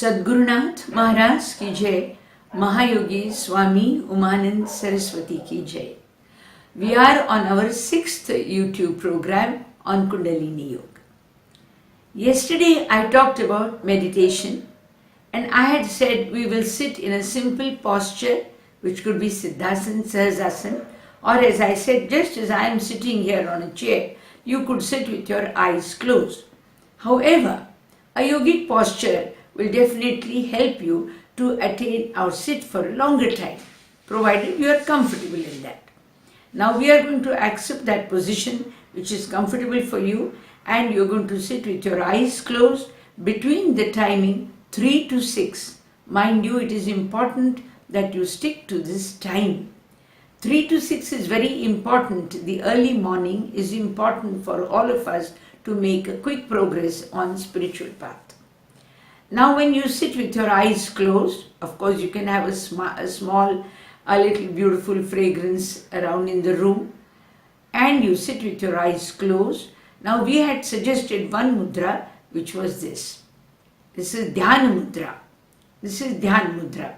सद्गुरुनाथ महाराज की जय, Mahayogi Swami Umanand Saraswati ki jai. We are on our 6th YouTube program on Kundalini Yoga. Yesterday I talked about meditation and I had said we will sit in a simple posture which could be Siddhasana, Sahasrasana, or as I said, just as I am sitting here on a chair, you could sit with your eyes closed. However, a yogic posture will definitely help you to attain or sit for a longer time, provided you are comfortable in that. Now we are going to accept that position which is comfortable for you, and you are going to sit with your eyes closed between the timing 3 to 6. Mind you, it is important that you stick to this time. 3 to 6 is very important. The early morning is important for all of us to make a quick progress on spiritual path. Now when you sit with your eyes closed, of course you can have a little beautiful fragrance around in the room, and you sit with your eyes closed. Now we had suggested one mudra, which was this. This is Dhyana mudra. This is Dhyana mudra.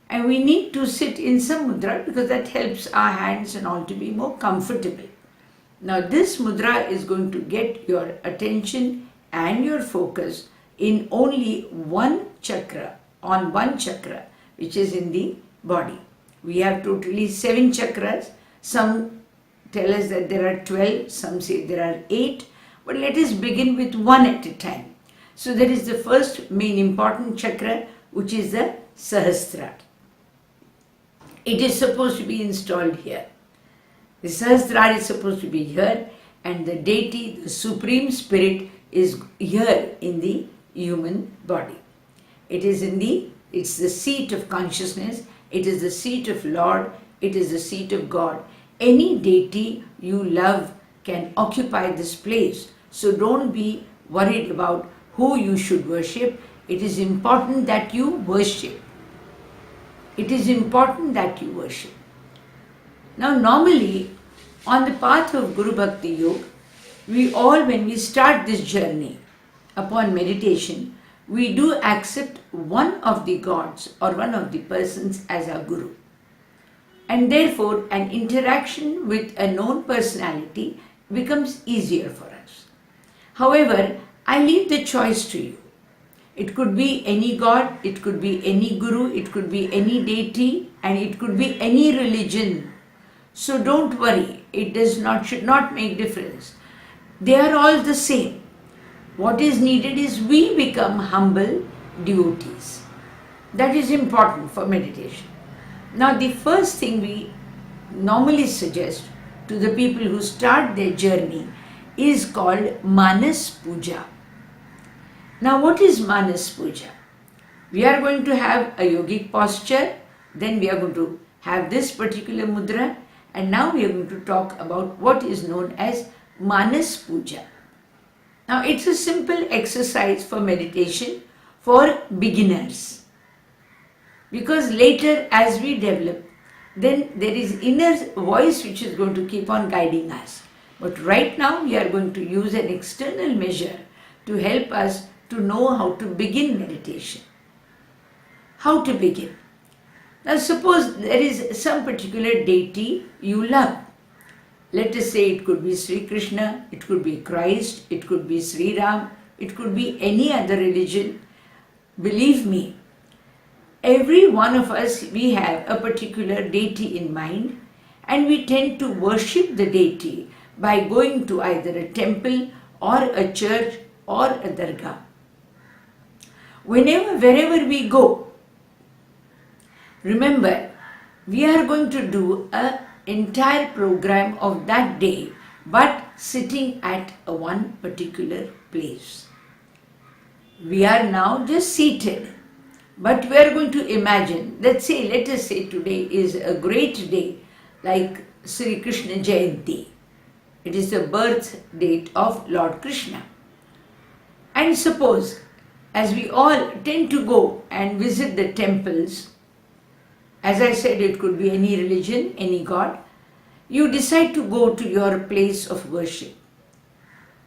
And we need to sit in some mudra because that helps our hands and all to be more comfortable. Now this mudra is going to get your attention and your focus in only one chakra, on one chakra, which is in the body. We have totally 7 chakras. Some tell us that there are 12, some say there are 8, but let us begin with one at a time. So there is the first main important chakra, which is the Sahasrara. It is supposed to be installed here. The Sahasrara is supposed to be here, and the deity, the Supreme Spirit, is here in the human body. It's the seat of consciousness, it is the seat of Lord, it is the seat of God. Any deity you love can occupy this place. So don't be worried about who you should worship. It is important that you worship. It is important that you worship. Now normally on the path of Guru Bhakti Yoga, when we start this journey upon meditation, we do accept one of the gods or one of the persons as our Guru. And therefore, an interaction with a known personality becomes easier for us. However, I leave the choice to you. It could be any god, it could be any Guru, it could be any deity, and it could be any religion. So don't worry, should not make difference. They are all the same. What is needed is we become humble devotees. That is important for meditation. Now the first thing we normally suggest to the people who start their journey is called Manas Puja. Now what is Manas Puja? We are going to have a yogic posture, then we are going to have this particular mudra, and now we are going to talk about what is known as Manas Puja. Now it's a simple exercise for meditation for beginners, because later as we develop, then there is inner voice which is going to keep on guiding us. But right now we are going to use an external measure to help us to know how to begin meditation. How to begin? Now suppose there is some particular deity you love. Let us say it could be Sri Krishna, it could be Christ, it could be Sri Ram, it could be any other religion. Believe me, every one of us, we have a particular deity in mind, and we tend to worship the deity by going to either a temple or a church or a dargah. Wherever we go, remember, we are going to do an entire program of that day, but sitting at one particular place. We are now just seated, but we are going to imagine, let us say today is a great day like Sri Krishna Jayanti. It is the birth date of Lord Krishna. And suppose, as we all tend to go and visit the temples, as I said, it could be any religion, any god, you decide to go to your place of worship.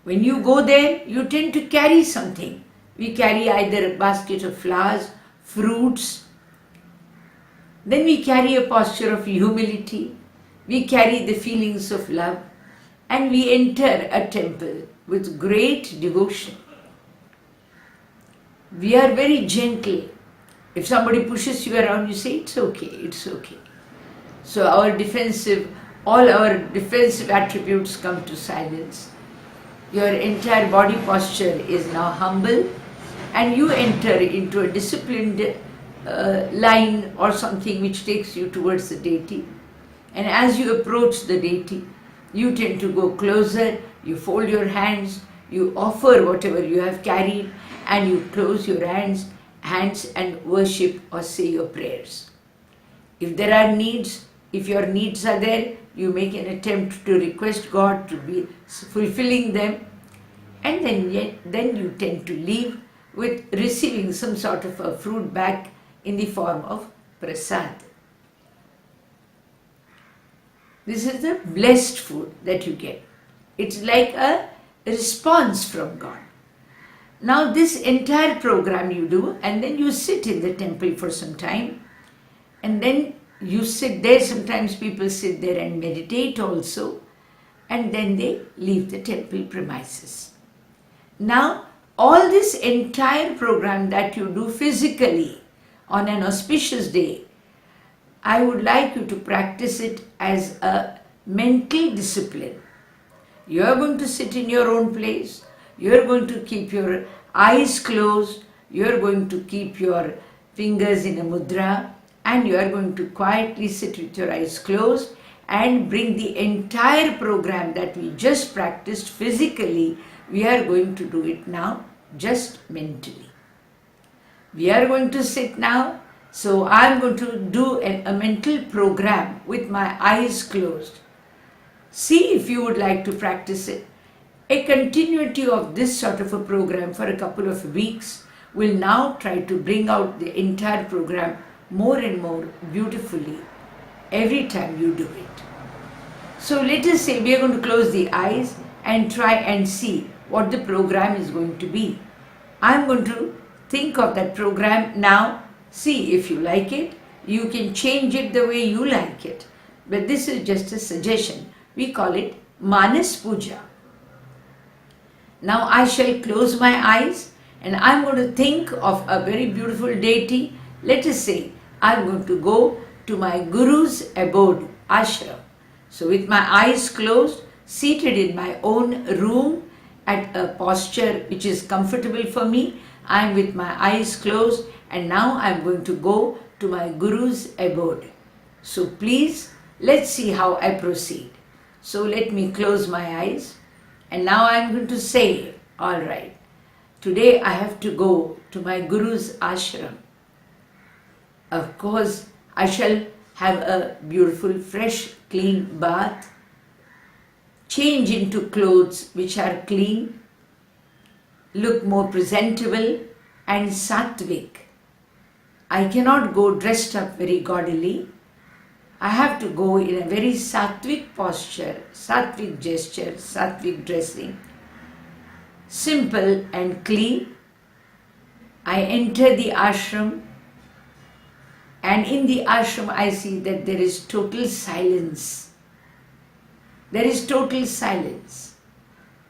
When you go there, you tend to carry something. We carry either a basket of flowers, fruits. Then we carry a posture of humility. We carry the feelings of love. And we enter a temple with great devotion. We are very gentle. If somebody pushes you around, you say, it's okay, it's okay. So all our defensive attributes come to silence. Your entire body posture is now humble, and you enter into a disciplined line or something which takes you towards the deity. And as you approach the deity, you tend to go closer, you fold your hands, you offer whatever you have carried, and you close your hands and worship or say your prayers. If there are needs, if your needs are there, you make an attempt to request God to be fulfilling them, and then you tend to leave with receiving some sort of a fruit back in the form of prasad. This is the blessed food that you get. It's like a response from God. Now this entire program you do, and then you sit in the temple for some time, and then you sit there. Sometimes people sit there and meditate also, and then they leave the temple premises. Now all this entire program that you do physically on an auspicious day, I would like you to practice it as a mental discipline. You are going to sit in your own place. You are going to keep your eyes closed. You are going to keep your fingers in a mudra, and you are going to quietly sit with your eyes closed and bring the entire program that we just practiced physically. We are going to do it now just mentally. We are going to sit now. So I am going to do a mental program with my eyes closed. See if you would like to practice it. A continuity of this sort of a program for a couple of weeks will now try to bring out the entire program more and more beautifully every time you do it. So let us say we are going to close the eyes and try and see what the program is going to be. I am going to think of that program now. See if you like it. You can change it the way you like it. But this is just a suggestion. We call it Manas Puja. Now I shall close my eyes and I am going to think of a very beautiful deity. Let us say I am going to go to my Guru's abode, ashram. So with my eyes closed, seated in my own room at a posture which is comfortable for me, I am with my eyes closed, and now I am going to go to my Guru's abode. So please, let's see how I proceed. So let me close my eyes, and now I am going to say, all right, today I have to go to my Guru's ashram. Of course, I shall have a beautiful, fresh, clean bath, change into clothes which are clean, look more presentable and sattvic. I cannot go dressed up very gaudily. I have to go in a very sattvic posture, sattvic gesture, sattvic dressing, simple and clean. I enter the ashram, and in the ashram I see that there is total silence. There is total silence.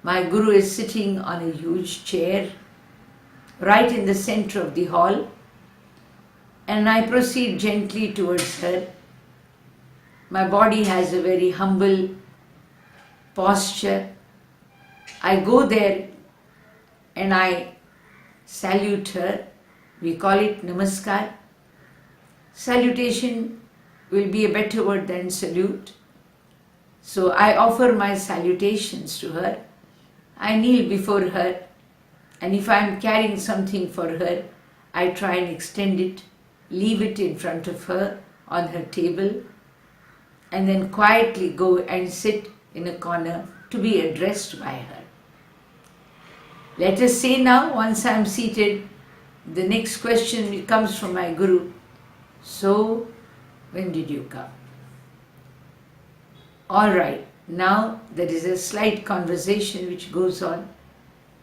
My Guru is sitting on a huge chair right in the center of the hall, and I proceed gently towards her. My body has a very humble posture. I go there and I salute her. We call it namaskar. Salutation will be a better word than salute. So I offer my salutations to her. I kneel before her, and if I am carrying something for her, I try and extend it, leave it in front of her on her table, and then quietly go and sit in a corner to be addressed by her. Let us say now, once I am seated, the next question comes from my Guru. So, when did you come? All right, now there is a slight conversation which goes on,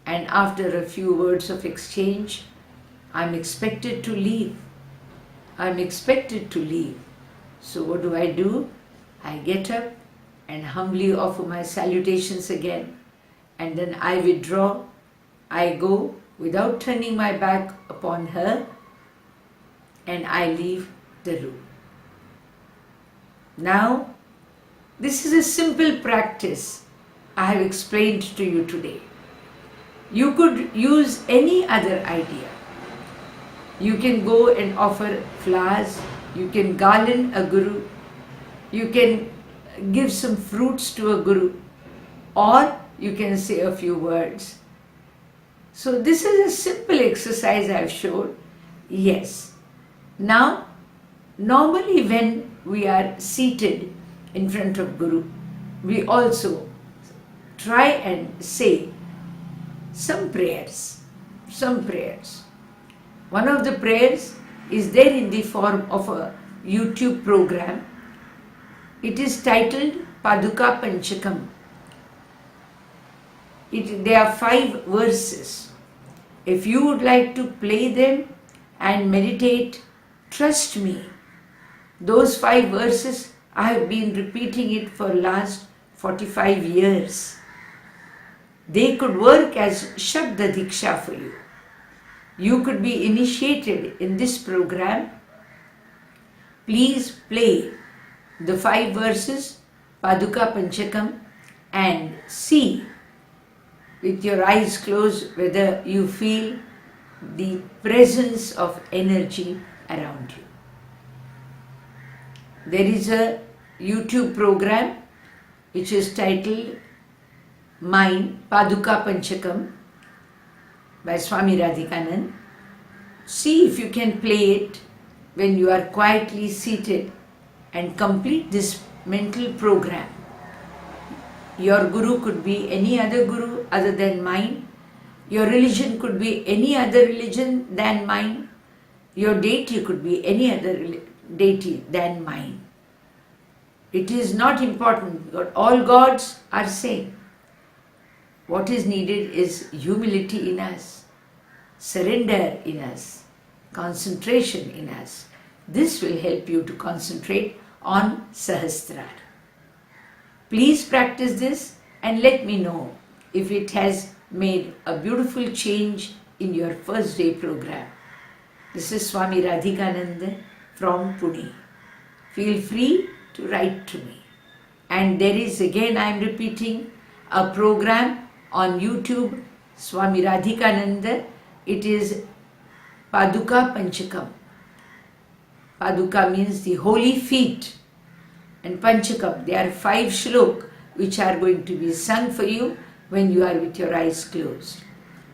and after a few words of exchange, I'm expected to leave. I'm expected to leave. So what do? I get up and humbly offer my salutations again, and then I withdraw. I go without turning my back upon her, and I leave the room. Now, this is a simple practice I have explained to you today. You could use any other idea. You can go and offer flowers, you can garland a guru, you can give some fruits to a guru, or you can say a few words. So this is a simple exercise I have shown. Yes. Now, normally when we are seated in front of Guru, we also try and say some prayers. One of the prayers is there in the form of a YouTube program. It is titled Paduka Panchakam. There are 5 verses. If you would like to play them and meditate, trust me, those 5 verses, I have been repeating it for last 45 years. They could work as Shabda Diksha for you. You could be initiated in this program. Please play the 5 verses, Paduka Panchakam, and see with your eyes closed whether you feel the presence of energy around you. There is a YouTube program which is titled Mine Paduka Panchakam by Swami Radhikanand. See if you can play it when you are quietly seated and complete this mental program. Your guru could be any other guru other than mine. Your religion could be any other religion than mine. Your deity could be any other deity than mine. It is not important because all gods are same. What is needed is humility in us, surrender in us, concentration in us. This will help you to concentrate on Sahasrara. Please practice this and let me know if it has made a beautiful change in your first day program. This is Swami Radhikananda from Pune. Feel free to write to me. And there is, again I am repeating, a program on YouTube, Swami Radhikananda. It is Paduka Panchakam. Paduka means the holy feet, and Panchakam, there are 5 shlok which are going to be sung for you when you are with your eyes closed.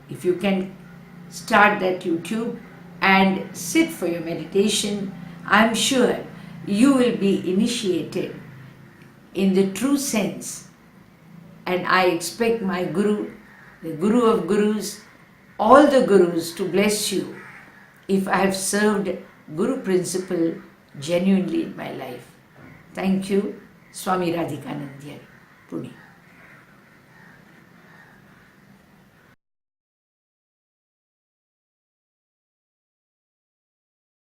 If you can start that YouTube and sit for your meditation, I am sure you will be initiated in the true sense. And I expect my Guru, the Guru of Gurus, all the Gurus to bless you if I have served Guru principle genuinely in my life. Thank you, Swami Radhikananda, Pune.